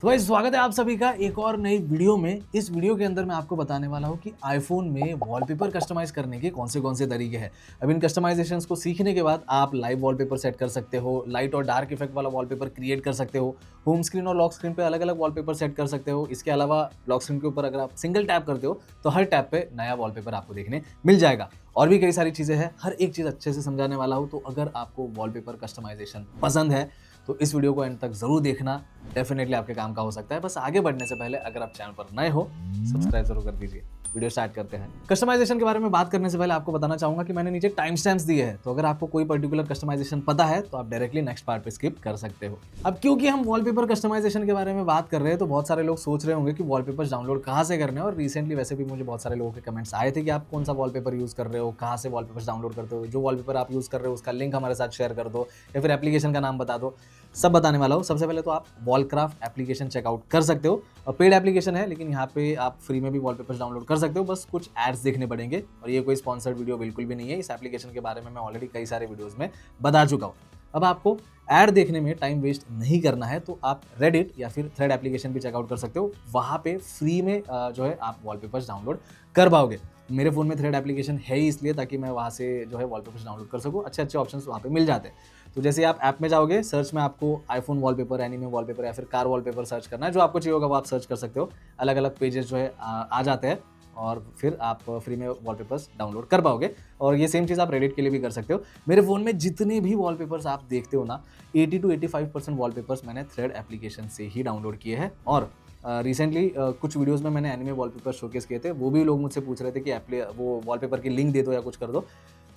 तो भाई स्वागत है आप सभी का एक और नई वीडियो में। इस वीडियो के अंदर मैं आपको बताने वाला हूँ कि आईफोन में वॉलपेपर कस्टमाइज करने के कौन से तरीके हैं। अब इन कस्टमाइजेशंस को सीखने के बाद आप लाइव वॉलपेपर सेट कर सकते हो, लाइट और डार्क इफेक्ट वाला वॉलपेपर क्रिएट कर सकते हो, होम स्क्रीन और लॉक स्क्रीन पे अलग अलग वॉलपेपर सेट कर सकते हो। इसके अलावा लॉक स्क्रीन के ऊपर अगर आप सिंगल टैप करते हो तो हर टैप पे नया वॉलपेपर आपको देखने मिल जाएगा। और भी कई सारी चीज़ें हैं, हर एक चीज़ अच्छे से समझाने वाला हूँ। तो अगर आपको वॉलपेपर कस्टमाइजेशन पसंद है तो इस वीडियो को एंड तक ज़रूर देखना, डेफिनेटली आपके काम का हो सकता है। बस आगे बढ़ने से पहले अगर आप चैनल पर नए हो, सब्सक्राइब जरूर कर दीजिए। वीडियो स्टार्ट करते हैं। कस्टमाइजेशन के बारे में बात करने से पहले आपको बताना चाहूंगा कि मैंने नीचे टाइम स्टैम्प्स दिए हैं, तो अगर आपको कोई पर्टिकुलर कस्टमाइजेशन पता है तो आप डायरेक्टली नेक्स्ट पार्ट पे स्किप कर सकते हो। अब क्योंकि हम वॉलपेपर कस्टमाइजेशन के बारे में बात कर रहे हैं तो बहुत सारे लोग सोच रहे होंगे कि वॉलपेपर्स डाउनलोड कहाँ से करने हैं। और रिसेंटली वैसे भी मुझे बहुत सारे लोगों के कमेंट्स आए थे कि आप कौन सा वॉलपेपर यूज कर रहे हो, कहाँ से वॉलपेपर्स डाउनलोड करते हो, जो वॉलपेपर आप यूज कर रहे हो उसका लिंक हमारे साथ शेयर कर दो या फिर एप्लीकेशन का नाम बता दो। सब बताने वाला हूँ। सबसे पहले तो आप वॉलक्राफ्ट एप्लीकेशन चेकआउट कर सकते हो। पेड एप्लीकेशन है लेकिन यहाँ पे आप फ्री में भी वॉलपेपर्स डाउनलोड कर सकते हो, बस कुछ एड्स देखने पड़ेंगे। और ये कोई स्पॉन्सर्ड वीडियो बिल्कुल भी नहीं है। इस एप्लीकेशन के बारे में मैं ऑलरेडी कई सारे वीडियोस में बता चुका हूँ। अब आपको ऐड देखने में टाइम वेस्ट नहीं करना है तो आप रेडिट या फिर थ्रेड एप्लीकेशन भी चेकआउट कर सकते हो। वहाँ पे फ्री में जो है आप वॉलपेपर्स डाउनलोड कर पाओगे। मेरे फ़ोन में थ्रेड एप्लीकेशन है ही इसलिए ताकि मैं वहाँ से जो है वॉलपेपर्स डाउनलोड कर सकूँ। अच्छे अच्छे ऑप्शंस वहाँ पे मिल जाते हैं। तो जैसे आप ऐप में जाओगे, सर्च में आपको आईफोन वॉलपेपर, एनीमे वॉलपेपर या फिर कार वॉलपेपर सर्च करना है। जो आपको चाहिए होगा वो आप सर्च कर सकते हो। अलग अलग पेजेस जो है आ जाते हैं और फिर आप फ्री में वॉलपेपर्स डाउनलोड कर पाओगे। और ये सेम चीज़ आप रेडिट के लिए भी कर सकते हो। मेरे फ़ोन में जितने भी वॉलपेपर्स आप देखते हो ना, 80 to 85% वॉलपेपर्स मैंने थ्रेड एप्लीकेशन से ही डाउनलोड किए हैं। और रिसेंटली कुछ वीडियोस में मैंने एनिमे वॉलपेपर शोकेस किए थे, वो भी लोग मुझसे पूछ रहे थे कि वो वॉलपेपर की लिंक दे दो या कुछ कर दो।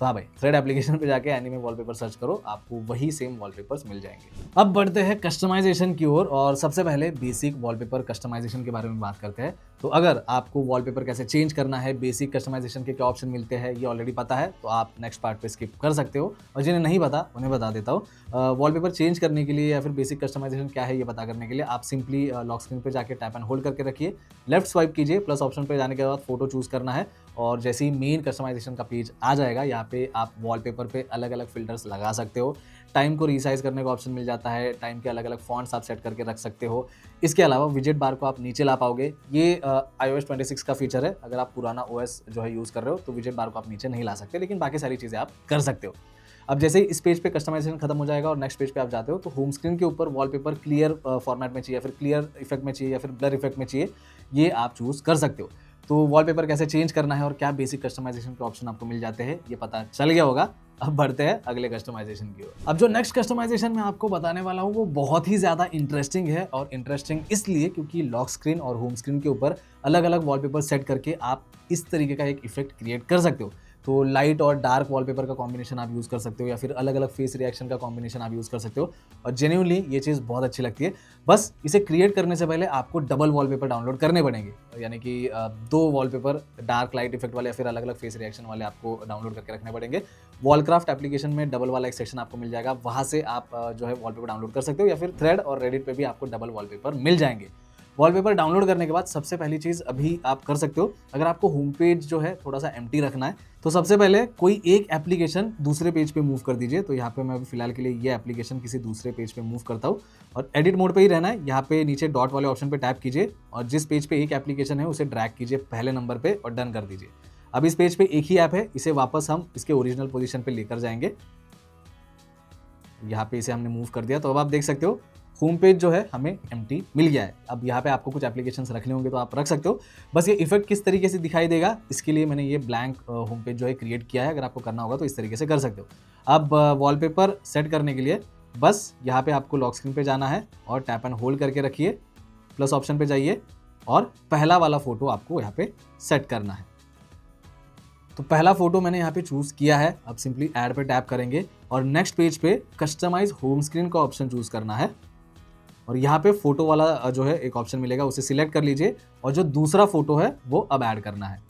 तो हाँ भाई, थ्रेड एप्लीकेशन पे जाके एनिमे वॉलपेपर सर्च करो, आपको वही सेम वॉलपेपर्स मिल जाएंगे। अब बढ़ते हैं कस्टमाइजेशन की ओर और सबसे पहले बेसिक वॉलपेपर कस्टमाइजेशन के बारे में बात करते हैं। तो अगर आपको वॉलपेपर कैसे चेंज करना है, बेसिक कस्टमाइजेशन के क्या ऑप्शन मिलते हैं, ये ऑलरेडी पता है तो आप नेक्स्ट पार्ट पे स्किप कर सकते हो। और जिन्हें नहीं पता उन्हें बता देता हूँ। वॉलपेपर चेंज करने के लिए या फिर बेसिक कस्टमाइजेशन क्या है ये पता करने के लिए आप सिंपली लॉक स्क्रीन पे जाके टैप एंड होल्ड करके रखिए, लेफ्ट स्वाइप कीजिए, प्लस ऑप्शन पे जाने के बाद फोटो चूज करना है। और जैसे ही मेन कस्टमाइजेशन का पेज आ जाएगा, यहाँ पे आप वॉलपेपर पे अलग अलग फिल्टर्स लगा सकते हो। टाइम को रीसाइज करने का ऑप्शन मिल जाता है, टाइम के अलग अलग फॉन्ट्स आप सेट करके रख सकते हो। इसके अलावा विजेट बार को आप नीचे ला पाओगे। ये iOS 26 का फीचर है। अगर आप पुराना OS जो है यूज़ कर रहे हो तो विजेट बार को आप नीचे नहीं ला सकते, लेकिन बाकी सारी चीज़ें आप कर सकते हो। अब जैसे ही इस पेज पे कस्टमाइजेशन खत्म हो जाएगा और नेक्स्ट पेज पे आप जाते हो तो होम स्क्रीन के ऊपर वॉलपेपर क्लियर फॉर्मेट में चाहिए या फिर क्लियर इफेक्ट में चाहिए या फिर ब्लर इफेक्ट में चाहिए, ये आप चूज़ कर सकते हो। तो वॉलपेपर कैसे चेंज करना है और क्या बेसिक कस्टमाइजेशन के ऑप्शन आपको मिल जाते हैं, ये पता चल गया होगा। अब बढ़ते हैं अगले कस्टमाइजेशन की ओर। अब जो नेक्स्ट कस्टमाइजेशन मैं आपको बताने वाला हूँ वो बहुत ही ज़्यादा इंटरेस्टिंग है। और इंटरेस्टिंग इसलिए क्योंकि लॉक स्क्रीन और होम स्क्रीन के ऊपर अलग अलग वॉलपेपर सेट करके आप इस तरीके का एक इफेक्ट क्रिएट कर सकते हो। तो लाइट और डार्क वॉलपेपर का कॉम्बिनेशन आप यूज़ कर सकते हो या फिर अलग अलग फेस रिएक्शन का कॉम्बिनेशन आप यूज़ कर सकते हो। और जेन्युइनली ये चीज़ बहुत अच्छी लगती है। बस इसे क्रिएट करने से पहले आपको डबल वॉलपेपर डाउनलोड करने पड़ेंगे, यानी कि दो वॉलपेपर डार्क लाइट इफेक्ट वाले या फिर अलग अलग फेस रिएक्शन वाले आपको डाउनलोड करके रखने पड़ेंगे। वॉलक्राफ्ट एप्लीकेशन में डबल वाला एक सेक्शन आपको मिल जाएगा, वहाँ से आप जो है वॉलपेपर डाउनलोड कर सकते हो या फिर थ्रेड और रेडिट पे भी आपको डबल वॉलपेपर मिल जाएंगे। वॉलपेपर डाउनलोड करने के बाद सबसे पहली चीज़ अभी आप कर सकते हो, अगर आपको होम पेज जो है थोड़ा सा एम्प्टी रखना है तो सबसे पहले कोई एक एप्लीकेशन दूसरे पेज पे मूव कर दीजिए। तो यहाँ पे मैं अभी फिलहाल के लिए ये एप्लीकेशन किसी दूसरे पेज पे मूव करता हूँ और एडिट मोड पे ही रहना है। यहाँ पे नीचे डॉट वाले ऑप्शन पे टैप कीजिए और जिस पेज पे एक एप्लीकेशन है उसे ड्रैग कीजिए पहले नंबर पे और डन कर दीजिए। अब इस पेज पे एक ही ऐप है, इसे वापस हम इसके ओरिजिनल पोजीशन पे लेकर जाएंगे। यहाँ पे इसे हमने मूव कर दिया तो अब आप देख सकते हो होम पेज जो है हमें एम्प्टी मिल गया है। अब यहाँ पे आपको कुछ एप्लीकेशंस रखने होंगे तो आप रख सकते हो। बस ये इफेक्ट किस तरीके से दिखाई देगा इसके लिए मैंने ये ब्लैंक होम पेज जो है क्रिएट किया है। अगर आपको करना होगा तो इस तरीके से कर सकते हो। अब वॉलपेपर सेट करने के लिए बस यहाँ पे आपको लॉक स्क्रीन पे जाना है और टैप एंड होल्ड करके रखिए, प्लस ऑप्शन पे जाइए और पहला वाला फोटो आपको यहाँ पे सेट करना है। तो पहला फोटो मैंने यहाँ पे चूज किया है। अब सिंपली ऐड पे टैप करेंगे और नेक्स्ट पेज पे कस्टमाइज होम स्क्रीन का ऑप्शन चूज करना है। और यहाँ पे फोटो वाला जो है एक ऑप्शन मिलेगा, उसे सिलेक्ट कर लीजिए और जो दूसरा फोटो है वो अब ऐड करना है।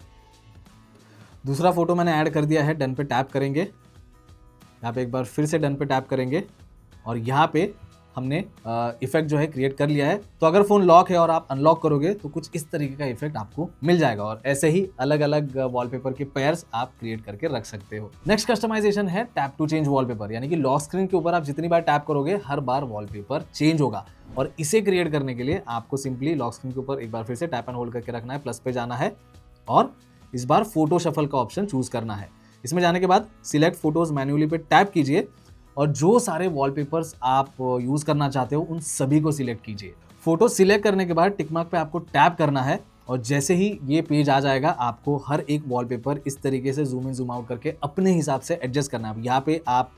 दूसरा फोटो मैंने ऐड कर दिया है, डन पे टैप करेंगे। यहाँ पे एक बार फिर से डन पे टैप करेंगे और यहाँ पे हमने इफेक्ट जो है क्रिएट कर लिया है। तो अगर फ़ोन लॉक है और आप अनलॉक करोगे तो कुछ इस तरीके का इफेक्ट आपको मिल जाएगा और ऐसे ही अलग अलग वॉलपेपर के पेयर्स आप क्रिएट करके रख सकते हो। नेक्स्ट कस्टमाइजेशन है टैप टू चेंज वॉलपेपर, यानी कि लॉक स्क्रीन के ऊपर आप जितनी बार टैप करोगे हर बार वॉलपेपर चेंज होगा। और इसे क्रिएट करने के लिए आपको सिंपली लॉक स्क्रीन के ऊपर एक बार फिर से टैप एंड होल्ड करके रखना है, प्लस पे जाना है और इस बार फोटो शफल का ऑप्शन चूज करना है। इसमें जाने के बाद सिलेक्ट फोटोज मैन्युअली पे टैप कीजिए और जो सारे वॉलपेपर्स आप यूज करना चाहते हो उन सभी को सिलेक्ट कीजिए। फोटो सिलेक्ट करने के बाद टिक मार्क पे आपको टैप करना है और जैसे ही ये पेज आ जाएगा आपको हर एक वॉलपेपर इस तरीके से जूम इन जूम आउट करके अपने हिसाब से एडजस्ट करना है। यहाँ पे आप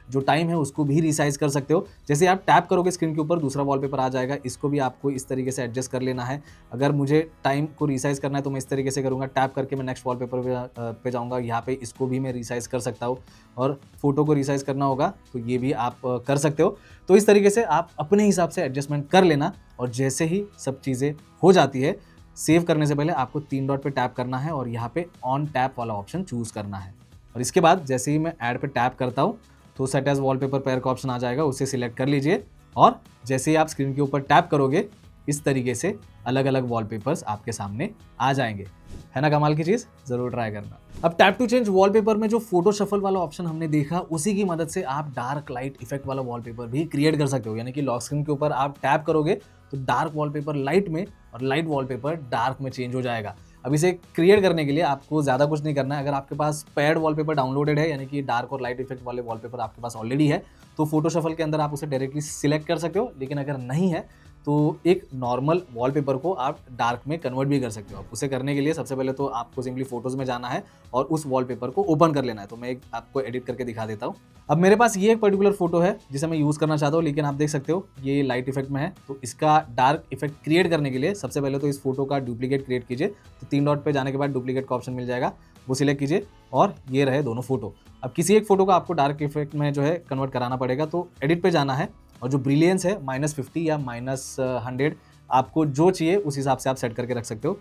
जो टाइम है उसको भी रिसाइज कर सकते हो। जैसे आप टैप करोगे स्क्रीन के ऊपर दूसरा वॉलपेपर आ जाएगा, इसको भी आपको इस तरीके से एडजस्ट कर लेना है। अगर मुझे टाइम को रिसाइज करना है तो मैं इस तरीके से करूँगा, टैप करके मैं नेक्स्ट वॉलपेपर पे जाऊँगा, यहाँ पे इसको भी मैं रिसाइज कर सकता हूँ और फोटो को रिसाइज करना होगा तो ये भी आप कर सकते हो। तो इस तरीके से आप अपने हिसाब से एडजस्टमेंट कर लेना और जैसे ही सब चीज़ें हो जाती है सेव करने से पहले आपको 3 डॉट पे टैप करना है और यहाँ पे ऑन टैप वाला ऑप्शन चूज करना है। और इसके बाद जैसे ही मैं ऐड पे टैप करता हूँ तो सेट एज वॉलपेपर पेयर का ऑप्शन आ जाएगा, उसे सिलेक्ट कर लीजिए और जैसे ही आप स्क्रीन के ऊपर टैप करोगे इस तरीके से अलग अलग वॉलपेपर्स आपके सामने आ जाएंगे। है ना कमाल की चीज़, ज़रूर ट्राई करना। अब टैप टू चेंज वॉलपेपर में जो फोटो शफल वाला ऑप्शन हमने देखा उसी की मदद से आप डार्क लाइट इफेक्ट वाला वॉलपेपर भी क्रिएट कर सकते हो। यानी कि लॉक स्क्रीन के ऊपर आप टैप करोगे तो डार्क वॉलपेपर लाइट में और लाइट वॉलपेपर डार्क में चेंज हो जाएगा। अब इसे क्रिएट करने के लिए आपको ज़्यादा कुछ नहीं करना है। अगर आपके पास पेड वॉलपेपर डाउनलोडेड है यानी कि डार्क और लाइट इफेक्ट वाले वॉलपेपर आपके पास ऑलरेडी है तो फोटो शफल के अंदर आप उसे डायरेक्टली सिलेक्ट कर सकते हो। लेकिन अगर नहीं है तो एक नॉर्मल वॉलपेपर को आप डार्क में कन्वर्ट भी कर सकते हो। उसे करने के लिए सबसे पहले तो आपको सिंपली फोटोज में जाना है और उस वॉलपेपर को ओपन कर लेना है। तो मैं एक आपको एडिट करके दिखा देता हूँ। अब मेरे पास ये एक पर्टिकुलर फोटो है जिसे मैं यूज़ करना चाहता हूँ, लेकिन आप देख सकते हो ये लाइट इफेक्ट में है। तो इसका डार्क इफेक्ट क्रिएट करने के लिए सबसे पहले तो इस फोटो का डुप्लीकेट क्रिएट कीजिए। तो 3 डॉट पे जाने के बाद डुप्लीकेट का ऑप्शन मिल जाएगा, वो सिलेक्ट कीजिए और ये रहे दोनों फोटो। अब किसी एक फोटो को आपको डार्क इफेक्ट में जो है कन्वर्ट कराना पड़ेगा। तो एडिट पे जाना है और जो ब्रिलियंस है -50 या -100 आपको जो चाहिए उस हिसाब से आप सेट करके रख सकते हो।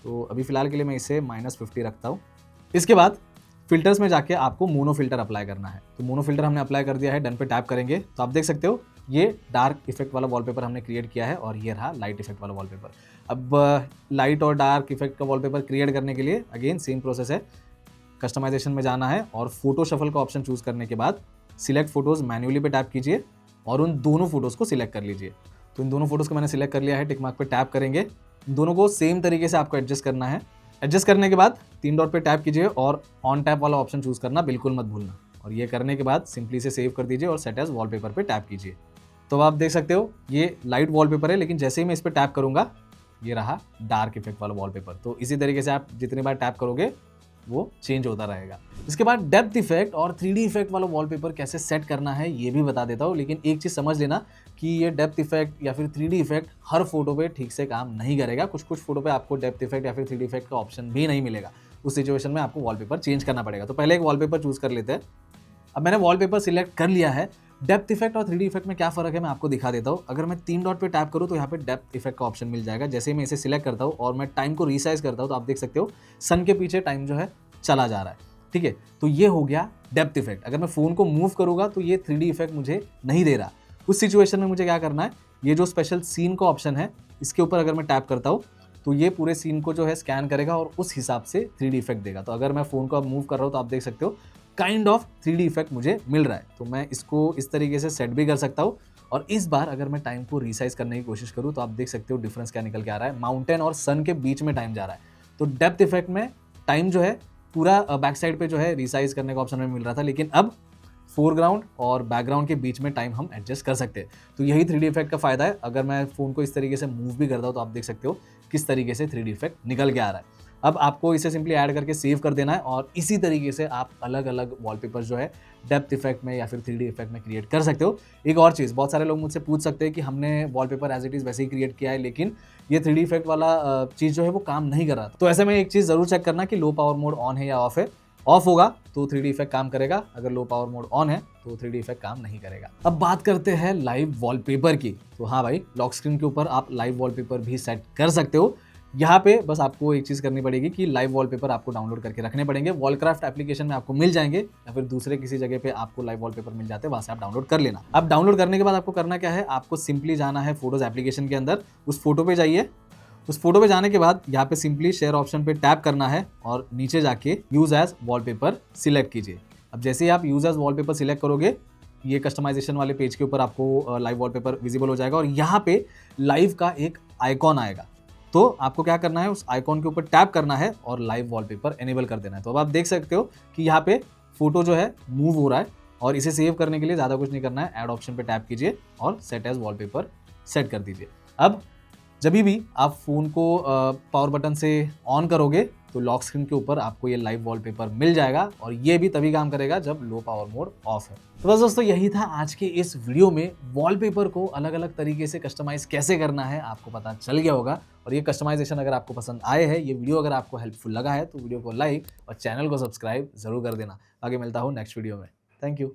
तो अभी फिलहाल के लिए मैं इसे -50 रखता हूँ। इसके बाद फिल्टर्स में जाके आपको मोनो फिल्टर अप्लाई करना है। तो मोनो फिल्टर हमने अप्लाई कर दिया है, डन पे टैप करेंगे तो आप देख सकते हो ये डार्क इफेक्ट वाला वॉलपेपर हमने क्रिएट किया है और ये रहा लाइट इफेक्ट वाला वॉलपेपर। अब लाइट और डार्क इफेक्ट का वॉलपेपर क्रिएट करने के लिए अगेन सेम प्रोसेस है। कस्टमाइजेशन में जाना है और फोटो शफल का ऑप्शन चूज करने के बाद सिलेक्ट फोटोज मैन्युअली पे टैप कीजिए और उन दोनों फोटोज़ को सिलेक्ट कर लीजिए। तो इन दोनों फोटोज़ को मैंने सिलेक्ट कर लिया है, टिक मार्क पे टैप करेंगे। इन दोनों को सेम तरीके से आपको एडजस्ट करना है। एडजस्ट करने के बाद 3 डॉट पे टैप कीजिए और ऑन टैप वाला ऑप्शन चूज करना बिल्कुल मत भूलना। और ये करने के बाद सिंपली से सेव कर दीजिए और सेट एज वॉलपेपर पे टैप कीजिए। तो आप देख सकते हो ये लाइट वॉलपेपर है, लेकिन जैसे ही मैं इस पर टैप करूँगा ये रहा डार्क इफेक्ट वाला वॉलपेपर। तो इसी तरीके से आप जितनी बार टैप करोगे वो चेंज होता रहेगा। इसके बाद डेप्थ इफेक्ट और 3D इफेक्ट वाला वॉलपेपर कैसे सेट करना है ये भी बता देता हूँ। लेकिन एक चीज़ समझ लेना कि ये डेप्थ इफेक्ट या फिर 3D इफेक्ट हर फोटो पे ठीक से काम नहीं करेगा। कुछ कुछ फोटो पे आपको डेप्थ इफेक्ट या फिर 3D इफेक्ट का ऑप्शन भी नहीं मिलेगा। उस सिचुएशन में आपको वॉलपेपर चेंज करना पड़ेगा। तो पहले एक वॉलपेपर चूज कर लेते हैं। अब मैंने वॉलपेपर सिलेक्ट कर लिया है। डेप्थ इफेक्ट और 3D इफेक्ट में क्या फ़र्क है मैं आपको दिखा देता हूँ। अगर मैं 3 डॉट पे टैप करूँ तो यहाँ पे डेप्थ इफेक्ट का ऑप्शन मिल जाएगा। जैसे ही मैं इसे सिलेक्ट करता हूँ और मैं टाइम को रिसाइज करता हूँ तो आप देख सकते हो सन के पीछे टाइम जो है चला जा रहा है। ठीक है, तो ये हो गया डेप्थ इफेक्ट। अगर मैं फ़ोन को मूव करूँगा तो ये 3D इफेक्ट मुझे नहीं दे रहा। उस सिचुएशन में मुझे क्या करना है, ये जो स्पेशल सीन का ऑप्शन है इसके ऊपर अगर मैं टैप करता हूँ तो ये पूरे सीन को जो है स्कैन करेगा और उस हिसाब से 3D इफेक्ट देगा। तो अगर मैं फ़ोन को अब मूव कर रहा हूँ तो आप देख सकते हो काइंड ऑफ 3D इफेक्ट मुझे मिल रहा है। तो मैं इसको इस तरीके से सेट भी कर सकता हूँ। और इस बार अगर मैं टाइम को रिसाइज करने की कोशिश करूँ तो आप देख सकते हो डिफरेंस क्या निकल के आ रहा है। माउंटेन और सन के बीच में टाइम जा रहा है। तो डेप्थ इफेक्ट में टाइम जो है पूरा बैक साइड पे जो है रिसाइज करने का ऑप्शन में मिल रहा था, लेकिन अब फोरग्राउंड और बैकग्राउंड के बीच में टाइम हम एडजस्ट कर सकते हैं। तो यही 3D इफेक्ट का फायदा है। अगर मैं फ़ोन को इस तरीके से मूव भी करता हूँ तो आप देख सकते हो किस तरीके से 3D इफेक्ट निकल के आ रहा है। अब आपको इसे सिंपली ऐड करके सेव कर देना है और इसी तरीके से आप अलग अलग वॉलपेपर जो है डेप्थ इफेक्ट में या फिर 3D इफेक्ट में क्रिएट कर सकते हो। एक और चीज़, बहुत सारे लोग मुझसे पूछ सकते हैं कि हमने वॉलपेपर एज इट इज़ वैसे ही क्रिएट किया है लेकिन ये 3D इफेक्ट वाला चीज़ जो है वो काम नहीं कर रहा। तो ऐसे में एक चीज़ ज़रूर चेक करना कि लो पावर मोड ऑन है या ऑफ है। ऑफ होगा तो 3D इफेक्ट काम करेगा, अगर लो पावर मोड ऑन है तो 3D इफेक्ट काम नहीं करेगा। अब बात करते हैं लाइव वॉलपेपर की। तो हाँ भाई, लॉक स्क्रीन के ऊपर आप लाइव वॉलपेपर भी सेट कर सकते हो। यहाँ पे बस आपको एक चीज़ करनी पड़ेगी कि लाइव वॉलपेपर आपको डाउनलोड करके रखने पड़ेंगे। वॉलक्राफ्ट एप्लीकेशन में आपको मिल जाएंगे या फिर दूसरे किसी जगह पे आपको लाइव वॉलपेपर मिल जाते हैं, वहाँ से आप डाउनलोड कर लेना। अब डाउनलोड करने के बाद आपको करना क्या है, आपको सिंपली जाना है फोटोज एप्लीकेशन के अंदर, उस फोटो पे जाइए। उस फोटो पे जाने के बाद यहाँ पे सिंपली शेयर ऑप्शन पे टैप करना है और नीचे जाके यूज एज वॉलपेपर सिलेक्ट कीजिए। अब जैसे ही आप यूज एज वॉलपेपर सिलेक्ट करोगे, ये कस्टमाइजेशन वाले पेज के ऊपर आपको लाइव वॉलपेपर विजिबल हो जाएगा और यहाँ पे लाइव का एक आइकॉन आएगा। तो आपको क्या करना है, उस आइकॉन के ऊपर टैप करना है और लाइव वॉलपेपर एनेबल कर देना है। तो अब आप देख सकते हो कि यहाँ पे फोटो जो है मूव हो रहा है और इसे सेव करने के लिए ज़्यादा कुछ नहीं करना है, ऐड ऑप्शन पे टैप कीजिए और सेट एज वॉलपेपर सेट कर दीजिए। अब जब भी आप फ़ोन को पावर बटन से ऑन करोगे तो लॉक स्क्रीन के ऊपर आपको ये लाइव वॉलपेपर मिल जाएगा और ये भी तभी काम करेगा जब लो पावर मोड ऑफ है। तो बस दोस्तों, यही था आज के इस वीडियो में। वॉलपेपर को अलग अलग तरीके से कस्टमाइज कैसे करना है आपको पता चल गया होगा। और ये कस्टमाइजेशन अगर आपको पसंद आए हैं, ये वीडियो अगर आपको हेल्पफुल लगा है तो वीडियो को लाइक और चैनल को सब्सक्राइब जरूर कर देना। आगे मिलता हूँ नेक्स्ट वीडियो में। Thank you.